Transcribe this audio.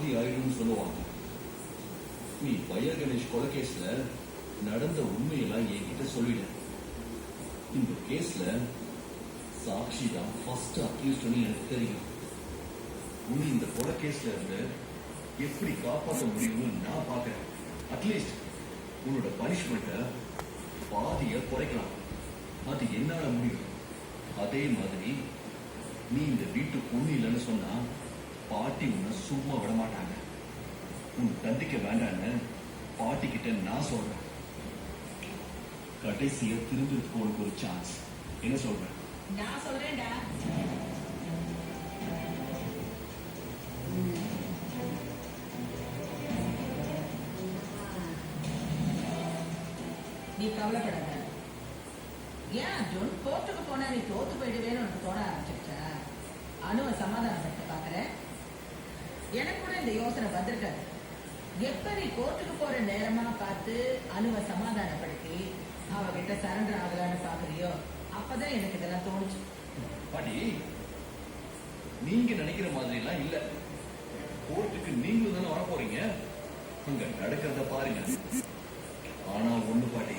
பாதி ஆயிடும்னு சொல்லுவாங்க. நீ பையர் கணேஷ் கொலை கேஸ்ல நடந்த உண்மையெல்லாம் என்கிட்ட சொல்லிட. இந்த கேஸ்ல சாட்சி தான் ஃபர்ஸ்ட் அக்யூஸ்ட்னு எனக்கு தெரியும். உன்னை இந்த கொலை கேஸ்ல இருந்து எப்படி காப்பாற்ற முடியும்னு நான் பாக்குறேன். அட்லீஸ்ட் உன்னோட பனிஷ்மெண்ட்டை பாதிய குறைக்கலாம். அது என்னால முடியும். அதே மாதிரி நீ இந்த வீட்டு பொண்ணு இல்லைன்னு சொன்னா பாட்டி உன்னை சும்மா விட மாட்டாங்க. உன் தண்டிக்க வேண்டான்னு பாட்டி கிட்ட நான் சொல்றேன். கடைசியா திரும்பி உனக்கு ஒரு சான்ஸ். என்ன சொல்றேன்? நான் சொல்றேன்டா. நீ கவலைப்படாத. ஏன் அர்ஜுன் கோர்ட்டுக்கு போனா நீ தோத்து போயிடுவேன்னு உனக்கு தோண ஆரம்பிச்சிருச்சா? அணுவை சமாதானப்படுத்த பாக்குற. எனக்கு கூட இந்த யோசனை வந்திருக்காது. எப்ப நீ கோர்ட்டுக்கு போற நேரமா பார்த்து அணுவை சமாதானப்படுத்தி அவகிட்ட சரண்டர் ஆகலான்னு பாக்குறியோ அப்பதான் எனக்கு இதெல்லாம் தோணுச்சு. பாட்டி, நீங்க நினைக்கிற மாதிரி எல்லாம் இல்ல. கோர்ட்டுக்கு நீங்களும் தானே வர போறீங்க. அங்க நடக்கிறத பாருங்க. ஆனா ஒண்ணு பாட்டி,